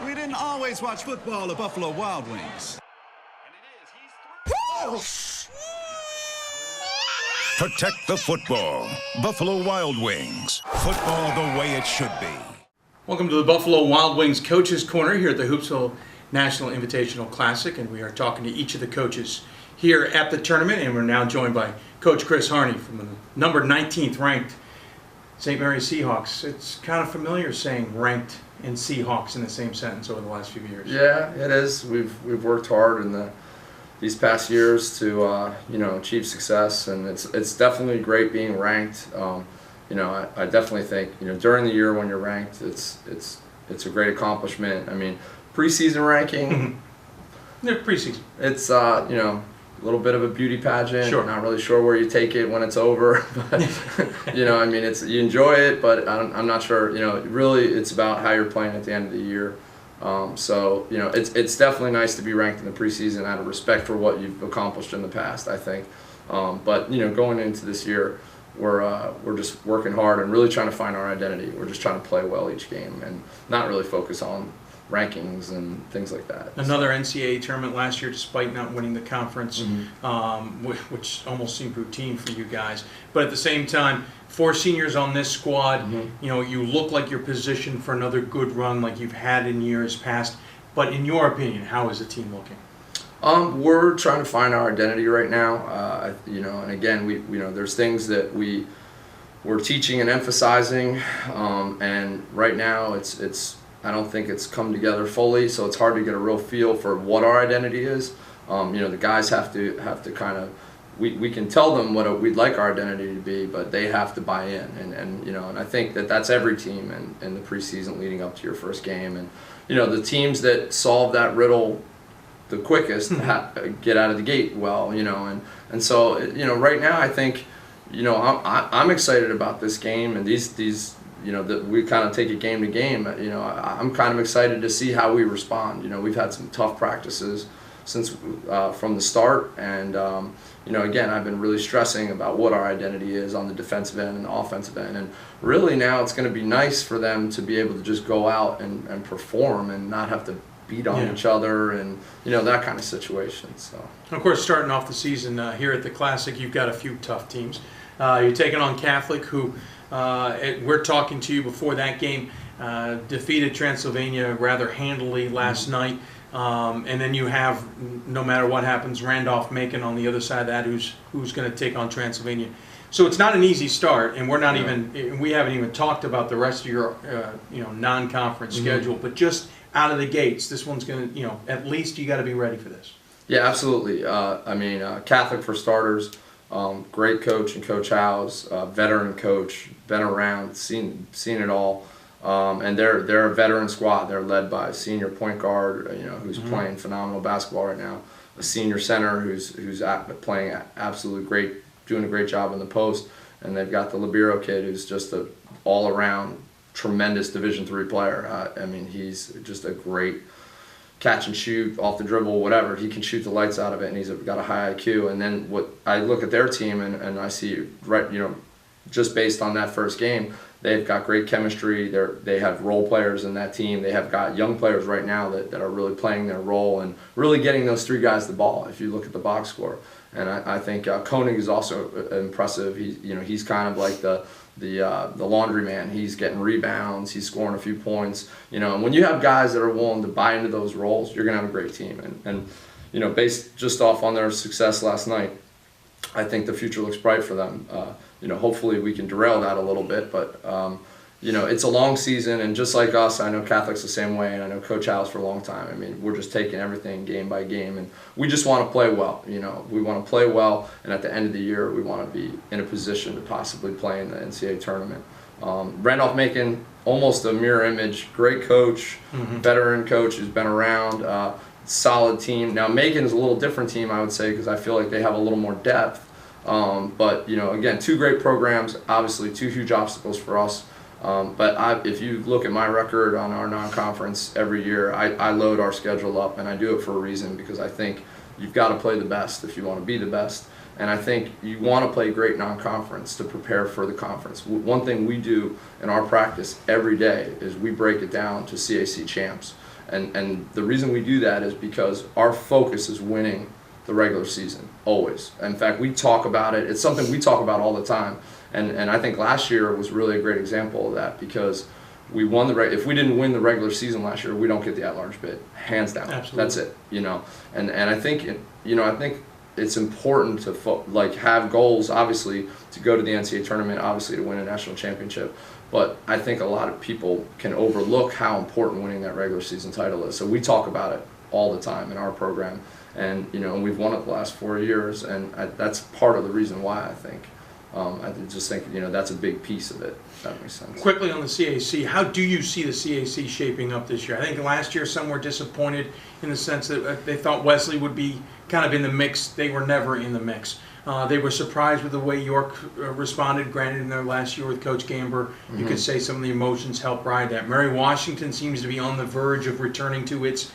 We didn't always watch football at Buffalo Wild Wings. Protect the football. Buffalo Wild Wings. Football the way it should be. Welcome to the Buffalo Wild Wings Coaches Corner here at the Hoopsville National Invitational Classic, and we are talking to each of the coaches here at the tournament, and we're now joined by Coach Chris Harney from the number 19th ranked St. Mary's Seahawks. It's kind of familiar saying ranked and Seahawks in the same sentence over the last few years. Yeah, it is. We've worked hard in these past years to achieve success, and it's definitely great being ranked. I definitely think during the year when you're ranked, it's a great accomplishment. I mean, preseason ranking. Yeah, preseason. It's a little bit of a beauty pageant. Sure. Not really sure where you take it when it's over, but it's you enjoy it, but I'm not sure. Really, it's about how you're playing at the end of the year. It's definitely nice to be ranked in the preseason out of respect for what you've accomplished in the past, I think. But going into this year, we're just working hard and really trying to find our identity. We're just trying to play well each game and not really focus on rankings and things like that. Another NCAA tournament last year, despite not winning the conference, Mm-hmm. which almost seemed routine for you guys. But at the same time, 4 seniors on this squad. Mm-hmm. You look like you're positioned for another good run like you've had in years past. But in your opinion, how is the team looking? We're trying to find our identity right now. And again, there's things that we're teaching and emphasizing, and right now I don't think it's come together fully, so it's hard to get a real feel for what our identity is. The guys have to kind of, we can tell them what we'd like our identity to be, but they have to buy in, and I think that's every team in the preseason leading up to your first game, and the teams that solve that riddle the quickest get out of the gate well, and so right now I think I'm excited about this game and these. That we kind of take it game to game. I'm kind of excited to see how we respond. We've had some tough practices since from the start, and again, I've been really stressing about what our identity is on the defensive end and the offensive end, and really now it's going to be nice for them to be able to just go out and perform and not have to beat on each other and that kind of situation. So, of course, starting off the season here at the Classic, you've got a few tough teams. You're taking on Catholic, who we're talking to you before that game, defeated Transylvania rather handily last night, and then you have, no matter what happens, Randolph-Macon on the other side of that, who's going to take on Transylvania. So it's not an easy start, and we haven't even talked about the rest of your non-conference schedule, but just out of the gates, this one's going to, at least you got to be ready for this. Yeah, absolutely. Catholic for starters. Great coach and Coach Howe's, veteran coach, been around, seen it all, and they're a veteran squad. They're led by a senior point guard, who's playing phenomenal basketball right now, a senior center who's playing absolutely great, doing a great job in the post, and they've got the Libero kid who's just a all-around tremendous Division III player. He's just a great catch and shoot, off the dribble, whatever. He can shoot the lights out of it, and he's got a high IQ. And then what I look at their team and I see, just based on that first game, they've got great chemistry. They have role players in that team. They have got young players right now that are really playing their role and really getting those 3 guys the ball, if you look at the box score. And I think Koenig is also impressive. He's kind of like the laundry man. He's getting rebounds. He's scoring a few points. And when you have guys that are willing to buy into those roles, you're gonna have a great team. And based just off on their success last night, I think the future looks bright for them. Hopefully we can derail that a little bit, but it's a long season, and just like us, I know Catholic's the same way, and I know Coach Howe's for a long time. We're just taking everything game by game, and we just want to play well. We want to play well, and at the end of the year, we want to be in a position to possibly play in the NCAA tournament. Randolph-Macon, almost a mirror image. Great coach, veteran coach who's been around, solid team. Now, Macon is a little different team, I would say, because I feel like they have a little more depth. But again, 2 great programs, obviously 2 huge obstacles for us. But if you look at my record on our non-conference every year, I load our schedule up, and I do it for a reason, because I think you've got to play the best if you want to be the best. And I think you want to play great non-conference to prepare for the conference. One thing we do in our practice every day is we break it down to CAC champs. And the reason we do that is because our focus is winning the regular season, always. In fact, we talk about it. It's something we talk about all the time. And I think last year was really a great example of that, because we won if we didn't win the regular season last year, we don't get the at-large bid, hands down. Absolutely. That's it, And I think I think it's important to have goals, obviously, to go to the NCAA tournament, obviously to win a national championship. But I think a lot of people can overlook how important winning that regular season title is. So we talk about it all the time in our program. And we've won it the last 4 years, and that's part of the reason why I think. I just think that's a big piece of it. If that makes sense. Quickly on the CAC, how do you see the CAC shaping up this year? I think last year some were disappointed in the sense that they thought Wesley would be kind of in the mix. They were never in the mix. They were surprised with the way York responded. Granted, in their last year with Coach Gamber, you could say some of the emotions helped ride that. Mary Washington seems to be on the verge of returning to its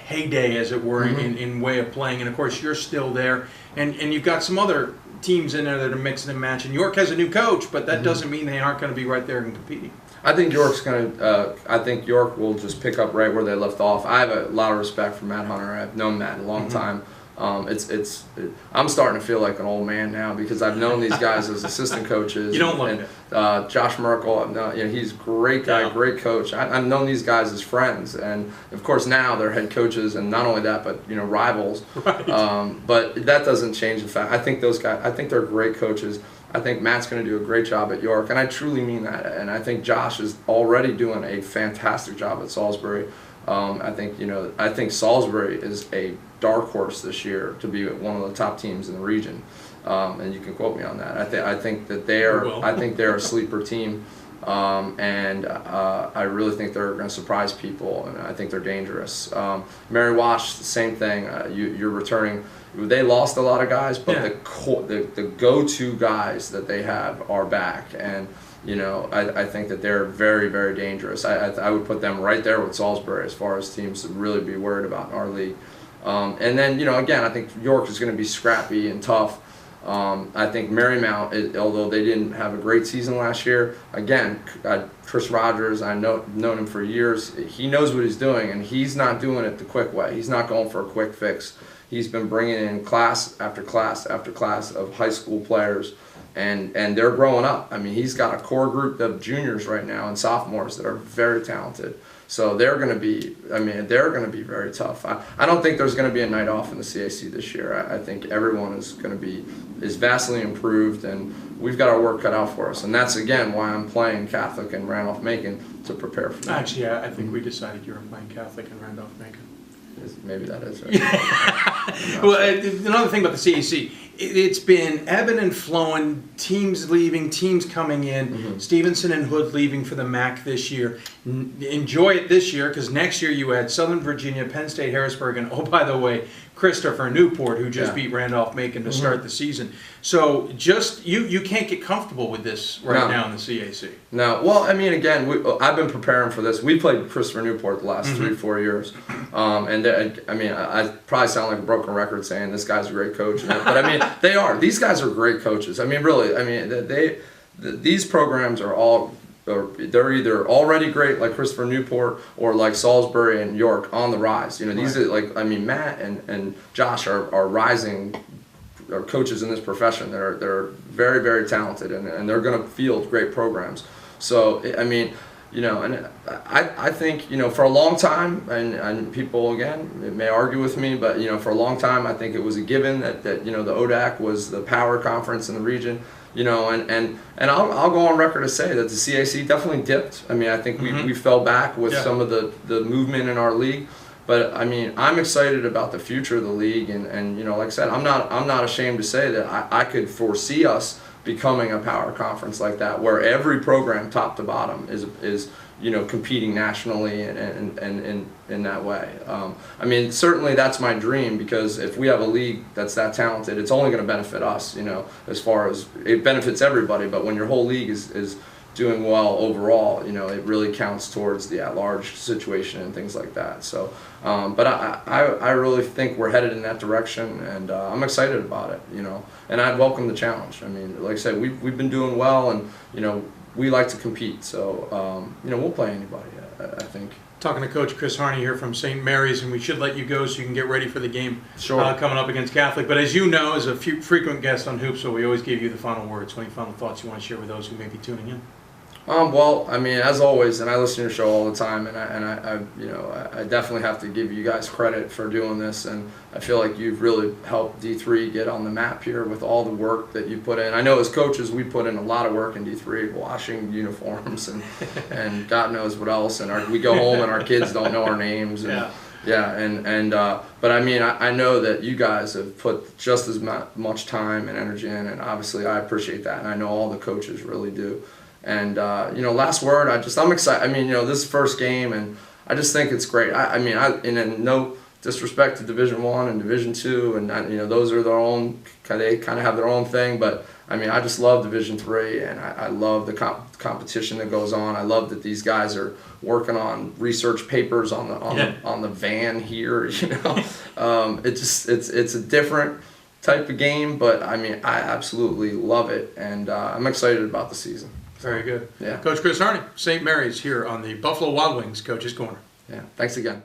heyday, as it were, in way of playing. And of course, you're still there, and you've got some other teams in there that are mixing and matching. York has a new coach, but that doesn't mean they aren't going to be right there and competing. I think I think York will just pick up right where they left off. I have a lot of respect for Matt Hunter. I've known Matt a long time. I'm starting to feel like an old man now, because I've known these guys as assistant coaches. You don't look it. Josh Merkel, he's a great guy, great coach. I've known these guys as friends, and of course now they're head coaches, and not only that, but rivals. Right. But that doesn't change the fact. I think those guys. I think they're great coaches. I think Matt's going to do a great job at York, and I truly mean that. And I think Josh is already doing a fantastic job at Salisbury. I think Salisbury is a dark horse this year to be one of the top teams in the region, and you can quote me on that. I think that they're a sleeper team, and I really think they're going to surprise people, and I think they're dangerous. Mary Wash, the same thing. You're returning. They lost a lot of guys, but the go-to guys that they have are back, and I think that they're very, very dangerous. I would put them right there with Salisbury as far as teams to really be worried about in our league. And then, again, I think York is going to be scrappy and tough. I think Marymount, although they didn't have a great season last year, again, Chris Rogers, I've known him for years. He knows what he's doing, and he's not doing it the quick way. He's not going for a quick fix. He's been bringing in class after class after class of high school players, and they're growing up. I mean, he's got a core group of juniors right now and sophomores that are very talented. So they're going to be very tough. I don't think there's going to be a night off in the CAC this year. I think everyone is vastly improved, and we've got our work cut out for us. And that's, again, why I'm playing Catholic and Randolph-Macon to prepare for that. Actually, I think we decided you were playing Catholic and Randolph-Macon. Maybe that is right. Well, another thing about the CAC, it's been ebbing and flowing, teams leaving, teams coming in, Stevenson and Hood leaving for the MAC this year. Enjoy it this year, because next year you had Southern Virginia, Penn State, Harrisburg, and oh, by the way, Christopher Newport, who just beat Randolph-Macon to start the season. So just you can't get comfortable with this now in the CAC. No, well, I mean, again, I've been preparing for this. We played Christopher Newport the last 3-4 years, and I probably sound like a broken record saying this guy's a great coach, but I mean, they are. These guys are great coaches. I mean, really. I mean, these programs are all. They're either already great like Christopher Newport or like Salisbury and York on the rise. These are Matt and Josh are rising coaches in this profession. They're very, very talented, and they're going to field great programs. So I mean, and I think for a long time, and people again may argue with me, but for a long time I think it was a given that the ODAC was the power conference in the region. And I'll go on record to say that the CAC definitely dipped. I mean, I think we fell back with some of the movement in our league. But I mean, I'm excited about the future of the league, and like I said, I'm not ashamed to say that I could foresee us becoming a power conference like that, where every program, top to bottom, is competing nationally and in that way. I mean, certainly that's my dream, because if we have a league that's that talented, it's only going to benefit us. As far as it benefits everybody, but when your whole league is doing well overall, it really counts towards the at-large situation and things like that. So, but I really think we're headed in that direction, and I'm excited about it. And I'd welcome the challenge. I mean, like I said, we've been doing well, and we like to compete. So, we'll play anybody. I think. Talking to Coach Chris Harney here from St. Mary's, and we should let you go so you can get ready for the game coming up against Catholic. But as you know, as a frequent guest on Hoopsville, we always give you the final words. Any final thoughts you want to share with those who may be tuning in? Well, I mean, as always, and I listen to your show all the time, and I definitely have to give you guys credit for doing this, and I feel like you've really helped D3 get on the map here with all the work that you put in. I know as coaches, we put in a lot of work in D3, washing uniforms and God knows what else, and we go home and our kids don't know our names. And, but I mean, I know that you guys have put just as much time and energy in, and obviously I appreciate that, and I know all the coaches really do. And last word, I'm excited. I mean, this first game, and I just think it's great. In no disrespect to Division I and Division II, and those are their own. They kind of have their own thing, but I mean, I just love Division III, and I love the competition that goes on. I love that these guys are working on research papers on the van here. It's a different type of game, but I mean, I absolutely love it, and I'm excited about the season. Very good. Yeah. Coach Chris Harney, St. Mary's here on the Buffalo Wild Wings Coach's Corner. Yeah. Thanks again.